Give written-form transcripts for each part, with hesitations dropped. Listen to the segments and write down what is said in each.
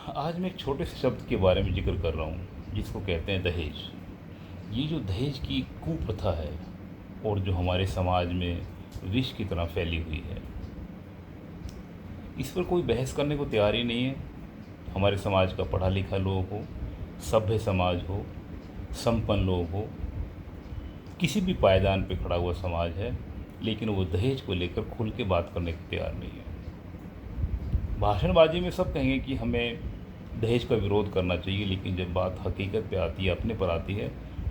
आज मैं एक छोटे से शब्द के बारे में जिक्र कर रहा हूँ जिसको कहते हैं दहेज। ये जो दहेज की कुप्रथा है और जो हमारे समाज में विष की तरह फैली हुई है, इस पर कोई बहस करने को तैयार ही नहीं है। हमारे समाज का पढ़ा लिखा लोग हो, सभ्य समाज हो, संपन्न लोग हो, किसी भी पायदान पे खड़ा हुआ समाज है, लेकिन वो दहेज को लेकर खुल के बात करने को तैयार नहीं है। भाषणबाजी में सब कहेंगे कि हमें दहेज का विरोध करना चाहिए, लेकिन जब बात हकीकत पे आती है, अपने पर आती है,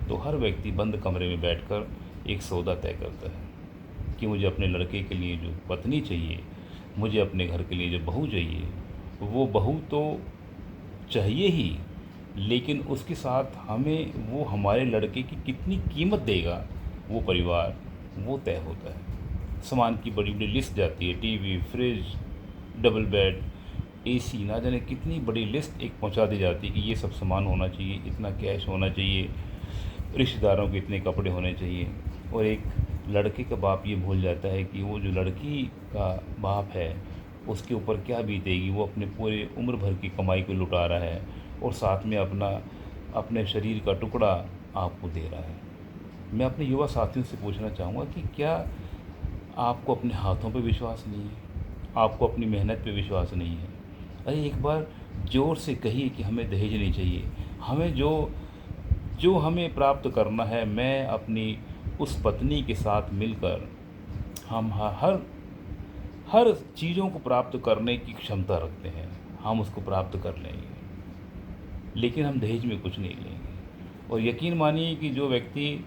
तो हर व्यक्ति बंद कमरे में बैठकर एक सौदा तय करता है कि मुझे अपने लड़के के लिए जो पत्नी चाहिए, मुझे अपने घर के लिए जो बहू चाहिए, वो बहू तो चाहिए ही, लेकिन उसके साथ हमें वो हमारे लड़के की कितनी कीमत देगा वो परिवार, वो तय होता है। सामान की बड़ी बड़ी लिस्ट जाती है, TV, fridge, double bed, AC, ना जाने कितनी बड़ी लिस्ट एक पहुंचा दी जाती है कि ये सब सामान होना चाहिए, इतना कैश होना चाहिए, रिश्तेदारों के इतने कपड़े होने चाहिए। और एक लड़के का बाप ये भूल जाता है कि वो जो लड़की का बाप है उसके ऊपर क्या बीतेगी। वो अपने पूरे उम्र भर की कमाई को लुटा रहा है और साथ में अपने शरीर का टुकड़ा आपको दे रहा है। मैं अपने युवा साथियों से पूछना चाहूँगा कि क्या आपको अपने हाथों पे विश्वास नहीं है? आपको अपनी मेहनत पे विश्वास नहीं है? अरे एक बार ज़ोर से कहिए कि हमें दहेज नहीं चाहिए। हमें जो जो हमें प्राप्त करना है, मैं अपनी उस पत्नी के साथ मिलकर हम हर हर चीज़ों को प्राप्त करने की क्षमता रखते हैं, हम उसको प्राप्त कर लेंगे, लेकिन हम दहेज में कुछ नहीं लेंगे। और यकीन मानिए कि जो व्यक्ति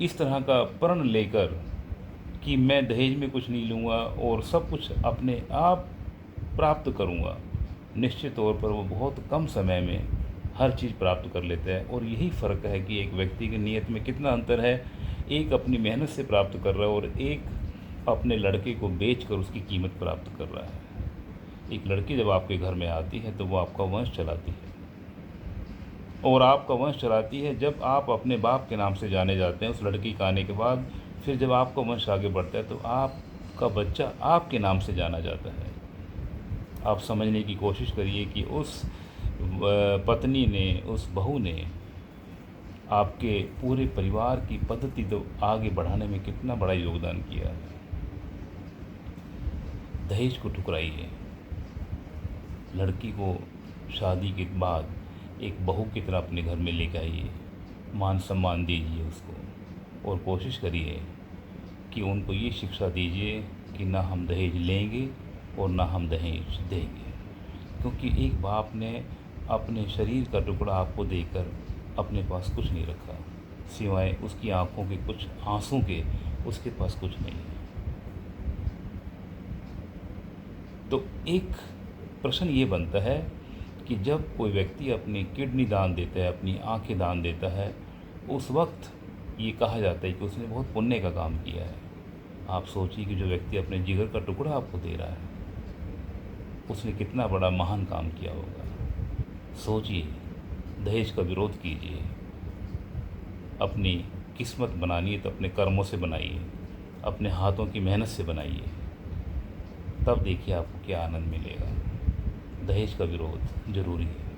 इस तरह का प्रण लेकर कि मैं दहेज में कुछ नहीं लूँगा और सब कुछ अपने आप प्राप्त करूँगा, निश्चित तौर पर वो बहुत कम समय में हर चीज़ प्राप्त कर लेता है। और यही फ़र्क है कि एक व्यक्ति की नीयत में कितना अंतर है। एक अपनी मेहनत से प्राप्त कर रहा है और एक अपने लड़के को बेच कर उसकी कीमत प्राप्त कर रहा है। एक लड़की जब आपके घर में आती है तो वो आपका वंश चलाती है, और आपका वंश चलाती है जब आप अपने बाप के नाम से जाने जाते हैं उस लड़की का आने के बाद। फिर जब आपका वंश आगे बढ़ता है तो आपका बच्चा आपके नाम से जाना जाता है। आप समझने की कोशिश करिए कि उस पत्नी ने, उस बहू ने आपके पूरे परिवार की पद्धति तो आगे बढ़ाने में कितना बड़ा योगदान किया है। दहेज को ठुकराइए। लड़की को शादी के बाद एक बहू की तरह अपने घर में लेकर आइए, मान सम्मान दीजिए उसको, और कोशिश करिए कि उनको ये शिक्षा दीजिए कि ना हम दहेज लेंगे और ना हम दहेज देंगे। क्योंकि एक बाप ने अपने शरीर का टुकड़ा आपको देकर अपने पास कुछ नहीं रखा, सिवाय उसकी आंखों के कुछ आंसू के उसके पास कुछ नहीं है। तो एक प्रश्न ये बनता है कि जब कोई व्यक्ति अपनी किडनी दान देता है, अपनी आंखें दान देता है, उस वक्त ये कहा जाता है कि उसने बहुत पुण्य का काम किया है। आप सोचिए कि जो व्यक्ति अपने जिगर का टुकड़ा आपको दे रहा है, उसने कितना बड़ा महान काम किया होगा। सोचिए, दहेज का विरोध कीजिए। अपनी किस्मत बनानी है तो अपने कर्मों से बनाइए, अपने हाथों की मेहनत से बनाइए, तब देखिए आपको क्या आनंद मिलेगा। दहेज का विरोध ज़रूरी है।